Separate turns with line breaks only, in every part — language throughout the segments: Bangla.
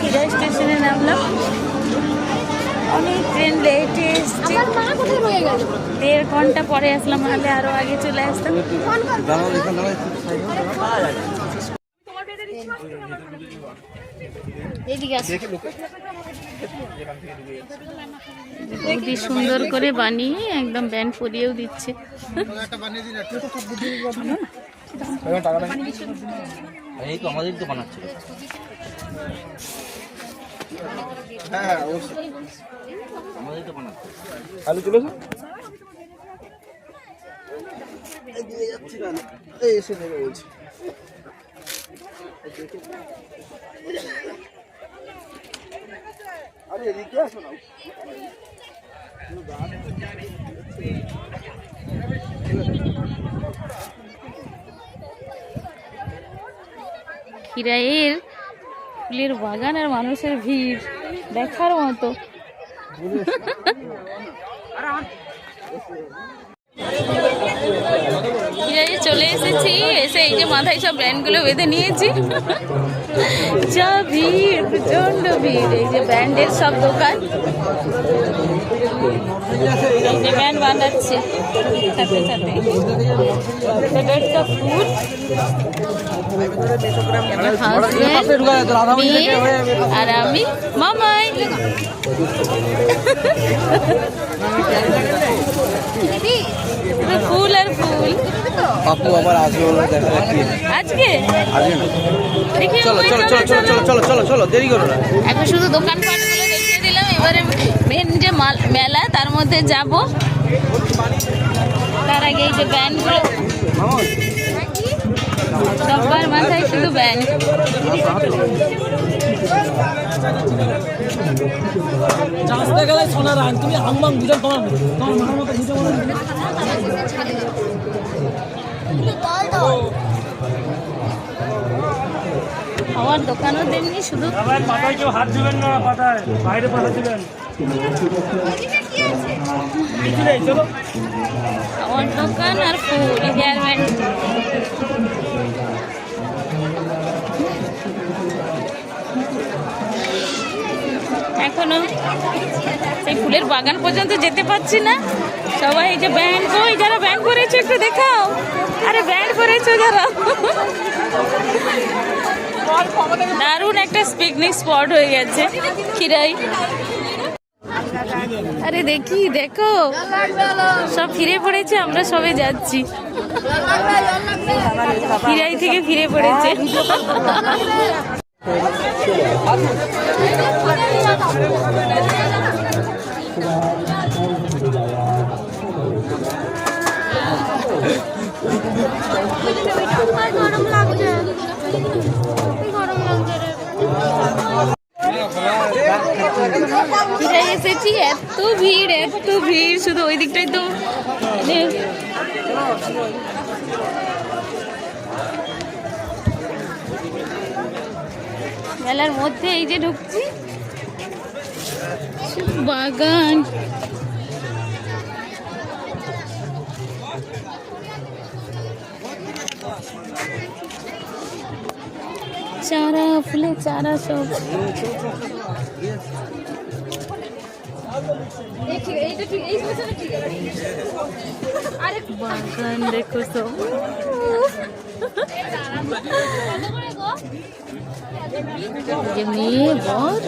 খিরাই স্টেশনে নামলাম। অনেক ট্রেন লেটে এসছে, 1.5 ঘন্টা পরে আসলাম, নাহলে আরো আগে চলে আসতাম। বৌদি সুন্দর করে বানিয়ে একদম ব্যান্ড পরিয়েও দিচ্ছে।
এই তো আমাদের তো বানাচ্ছে। আমাদের তো বানাচ্ছে। আলু চলে এসে নেবে বলছি। আরে এদিকে আসো না।
খিরাইয়ের ফুলের বাগান আর মানুষের ভিড় দেখার মতো। খিরাইয়ে চলে এসেছি, এসে এই যে মাথায় সব ব্যান্ডগুলো বেঁধে নিয়েছি। যা ভিড়, প্রচন্ড ভিড়। এই যে ব্যান্ডের সব দোকান, এই যে ব্যান্ড বানাচ্ছে সাথে সাথে। একটা ফুল, আর আমি মামাই। ফুল আর ফুল।
পাপু আবার আসবে বলে দেখা যাচ্ছে
আজকে দেখি,
চলো চলো চলো চলো চলো চলো চলো চলো দেরি করো না।
এখন শুধু দোকানপাটগুলো দেখিয়ে দিলাম, এবারে মেন যে মেলা তার মধ্যে যাব। তার আগে এই যে ব্যান্ডগুলো, সবার মাথায় শুধু ব্যান্ড। আমার দোকানও তেমনি, শুধু
পাতায় কেউ হাত দিবেন না, পাতায় বাইরে পাতা দিবেন।
আমার দোকান আর ফুল, হেয়ার ব্যান্ড। এখনো সেই ফুলের বাগান পর্যন্ত যেতে পারছি না। সবাই এই যে ব্যান্ড, কই যারা ব্যান্ড করেছো একটু দেখাও। আরে ব্যান্ড করেছো যারা, দারুণ একটা পিকনিক স্পট হয়ে গেছে খিরাই। আরে দেখি, দেখো সব ফিরে পড়েছে, আমরা সবে যাচ্ছি। খিরাই থেকে ফিরে পড়েছে। গরম লাগছে, খিরাই এসেছি, এত ভিড় এত ভিড়, শুধু ওই দিকটাই তো মেলার মধ্যে। এই যে ঢুকছি, বাগান। চারা, ফুলের চারা সব। বাগান দেখো সব। যে মেয়ে বর,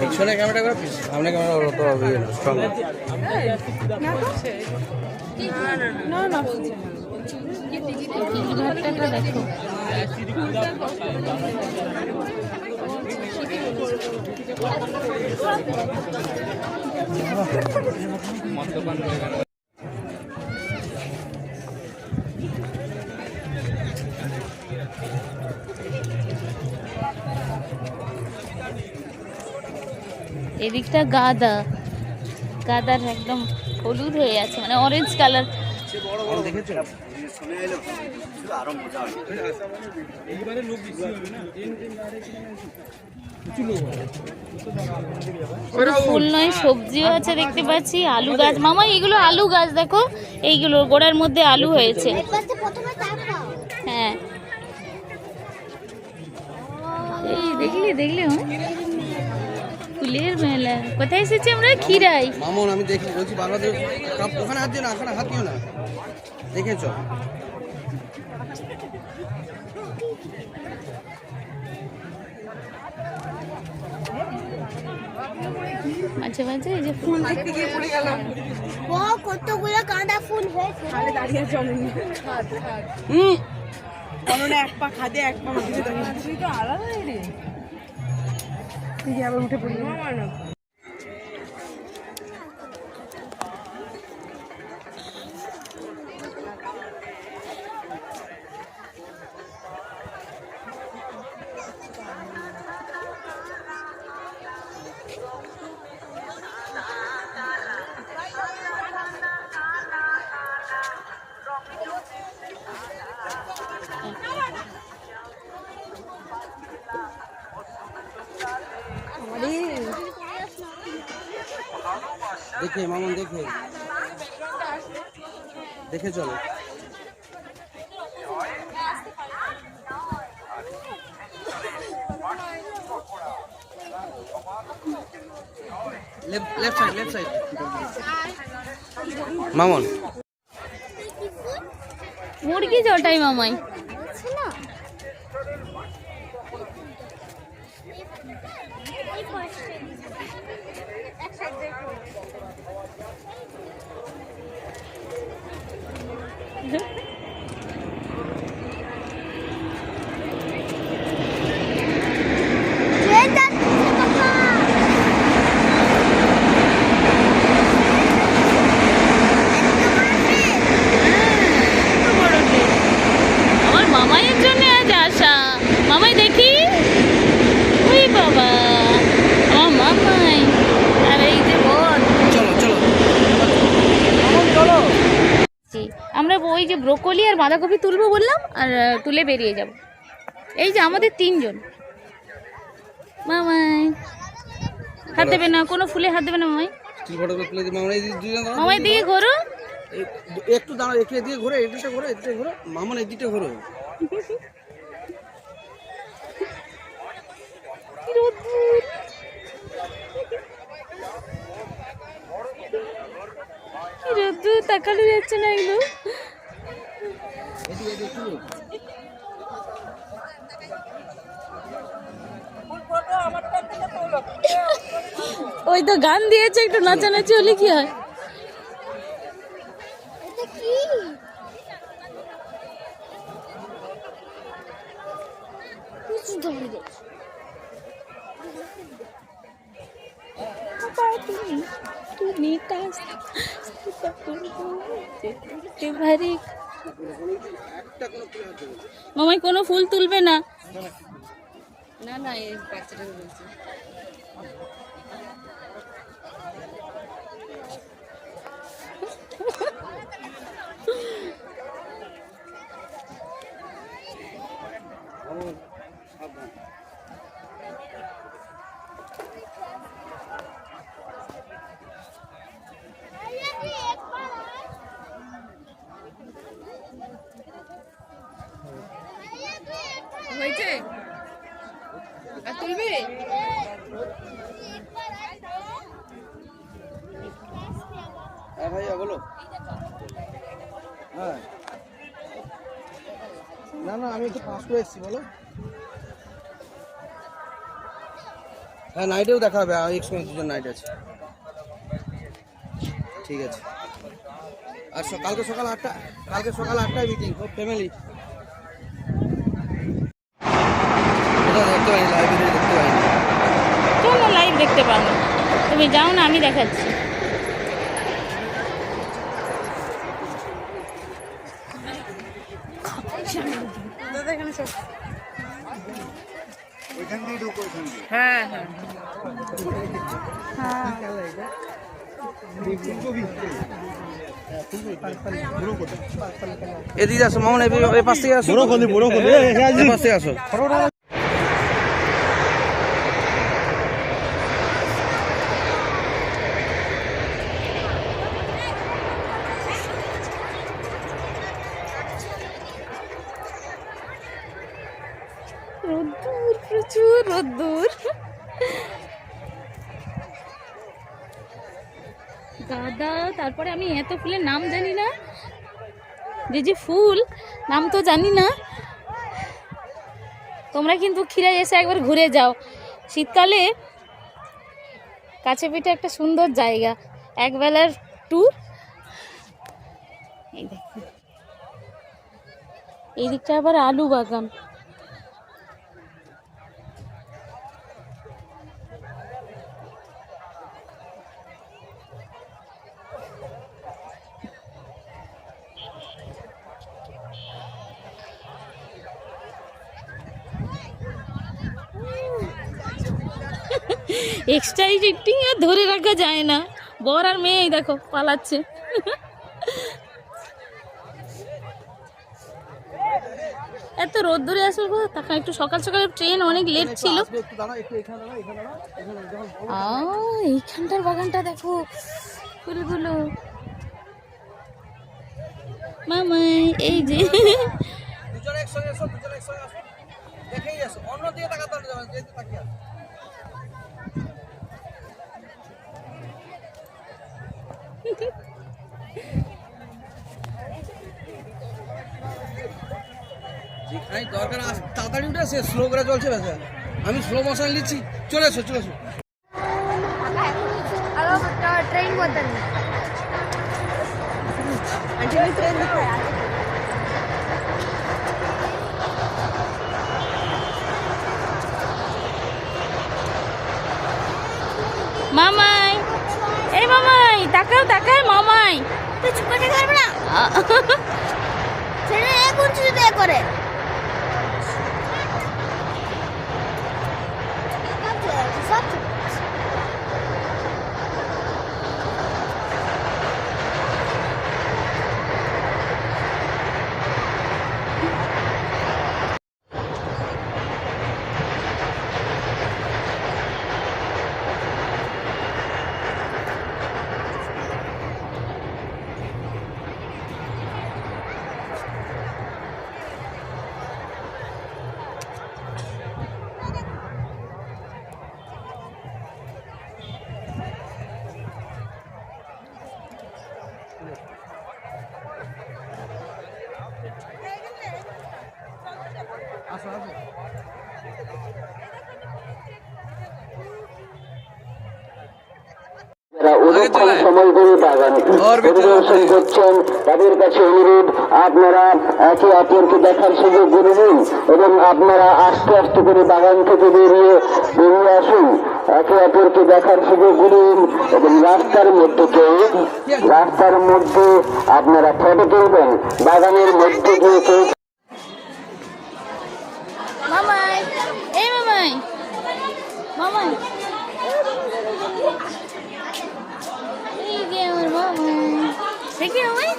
পিছনে ক্যামেরা করে সামনে ক্যামেরা ওর তো হবে স্ট্রং।
না না, ঘরটাটা দেখো। এদিকটা গাঁদা, গাঁদার একদম হলুদ হয়ে আছে, মানে অরেঞ্জ কালার
দেখেছো?
শুধু ফুল নয়, সবজিও আছে দেখতে পাচ্ছি। আলু গাছ, মামা এগুলো আলু গাছ, দেখো এইগুলো গোড়ার মধ্যে আলু হয়েছে। হ্যাঁ, এই দেখলে দেখলে ফুলের মেলা। কোথায় এসেছি আমরা? খিরাই।
মামুন আমি দেখি বলছি বারবার ওখানে হাত দিও না, ওখানে হাত দিও না। দেখেছো?
মাঝে মাঝে এই যে ফুল দেখতে গিয়ে পড়ে গেলাম।
ও কতগুলো গাঁদা ফুল হয়েছে।
খালে দাঁড়িয়ে চলেনি। অননে এক পা খাদে এক পা মাটিতে দাঁড়িয়ে। তুই তো আলাদাই রে। তুই আবার উঠে পড়লি।
দেখে মামুন দেখে দেখে চলো। Left side Mamun.
মুরগি জটাই মামাই। আমার মামাইয়ের জন্য আজ আসা। মামাই দেখি, ওই বাবা আমার মামাই। আর এই যে বল,
চলো চলো
আমরা ওই যে ব্রোকলি আর বাঁধাকপি তুলবো বললাম, আর তুলে বেরিয়ে যাব। এই যে আমাদের 3 জন। মামাই হাত দেবে না, কোনো ফুলে হাত দেবে না মামাই।
কি ফটো তুলে দিই মামুন। এই দুজন দাঁড়াও,
মামাই দিকে ঘোরো।
একটু দাঁড়াও, একে দিয়ে ঘোরো, এদিকটা ঘোরো, এদিকটা ঘোরো মামুন, এদিকটা ঘোরো।
কি রোদ্দুর। কি রোদ্দুর, তাকানো যাচ্ছে না একদম। ওই তো গান দিয়েছে, একটু নাচানাচি হলে কি হয়।
এটা কি? কিছু ধরে দে।
তুমি কাজ ভারী। মামাই কোনো ফুল তুলবে না।
না না, এই বাচ্চাটা বলছে। হয়েছে? আর তুলবে?
হ্যাঁ ভাইয়া বলো। হ্যাঁ না না, আমি একটু পাস করে এসেছি, বলো। হ্যাঁ নাইটেও দেখা হবে, এক সময় 2জন নাইট আছে। ঠিক আছে। আর কালকে সকাল 8টায় মিটিং, সব ফ্যামিলি। দেখতে পাই লাইব্রেরি, দেখতে পাই।
চলো লাইভ দেখতে পাবো, তুমি যাও না, আমি দেখাচ্ছি।
হ্যাঁ হ্যাঁ।
এদিকে আসো মামুন, এই পাশ থেকে আসো, এই পাশ থেকে আসো।
রোদ্দুর, প্রচুর রোদ্দুর। গাঁদা, তারপরে আমি এত ফুলের নাম জানি না, যে ফুল নাম তো জানি না। তোমরা কিন্তু ক্ষীরায় এসে একবার ঘুরে যাও, শীতকালে কাছে পিঠে একটা সুন্দর জায়গা, একবেলার ট্যুর। এই দেখো, এই দিকটা আবার আলু বাগান। এক্সট্রাইটিং আর ধরে রাখা যায় না, বর আর মেয়ে এই দেখো পালাচ্ছে। এত রোদ্দুরে আসবে কোথা, তখন একটু সকাল সকালে ট্রেন অনেক লেট ছিল। এইখানটার বাগানটা দেখো, ফুলগুলো। মামাই এই যে
দুজনে একসঙ্গে আসো, দুজনে একসঙ্গে আসো, দেখেই আসো, অন্য দিকে টাকা তাড়াতে যাবে, যেহেতু তাকিয়ে আসো। যেখানে দরকার তাড়াতাড়ি উঠে আসে, স্লো করে চলছে ব্যাস। আমি স্লো মোশন নিচ্ছি, চলে এসো চলে এসো।
ट्रेन बदल ट्रेन
মামাই, এই মামাই তাকাও, তাকাও মামাই।
তুই চুপ করে থাকবে না, ছেড়ে কোন কিছু দিয়ে করে
সময় করে বাগান পরিদর্শন করছেন, তাদের কাছে অনুরোধ আপনারা একে অপরকে দেখার সুযোগ করে দিন এবং আপনারা আস্তে আস্তে করে বাগান থেকে বেরিয়ে আসুন, একে অপরকে দেখার সুযোগ দিন এবং রাস্তার মধ্যে আপনারা ফটো তুলবেন, বাগানের মধ্যে গিয়ে কেউ।
মামাই, এই মামাই, মামাই এই যে আমার মামাই, দেখি মামাই।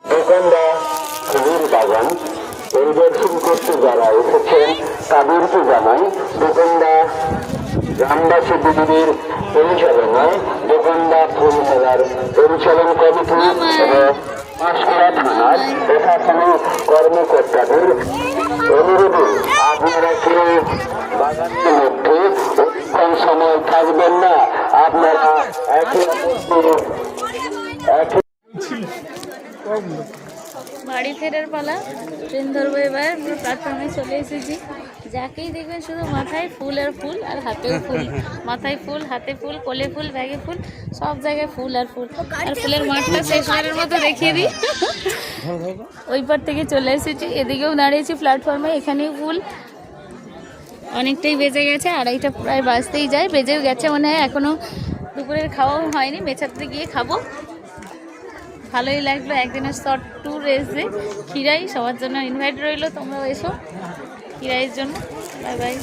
দোকানদার ফুলের বাগান পরিদর্শন করতে যারা এসেছেন তাদেরকে জানাই, দোকানদার গ্রামবাসী দিদির পরিচালনায় দোকানদার ফুল মেলার পরিচালন কমিটি এবং পাঁশকুড়া থানার প্রশাসনিক কর্মকর্তাদের অনুরোধে আপনারা কেউ বাগানের মধ্যে অনেকক্ষণ সময় থাকবেন না, আপনারা
বাড়ি ফেরার পালা, ট্রেন ধরবো এবার। প্ল্যাটফর্মে চলে এসেছি, যাকেই দেখবেন শুধু মাথায় ফুল আর ফুল আর হাতেও ফুল, মাথায় ফুল, হাতে ফুল, কোলে ফুল, ব্যাগে ফুল, সব জায়গায় ফুল আর ফুল। আর ফুলের মাঠটা শেষবারের মতো দেখিয়ে দিই, ওই পার থেকে চলে এসেছি, এদিকেও দাঁড়িয়েছি প্ল্যাটফর্মে, এখানেও ফুল। অনেকটাই বেজে গেছে, 2:30 প্রায় বাজতেই যায়, বেজেও গেছে মনে হয়। এখনও দুপুরের খাওয়াও হয়নি, মেছাতে গিয়ে খাবো। ভালোই লাগলো একদিনের শর্ট ট্যুর এসে খিরাই। সবার জন্য ইনভাইট রইলো, তোমরাও এসো খিরাইয়ের জন্য। Bye bye.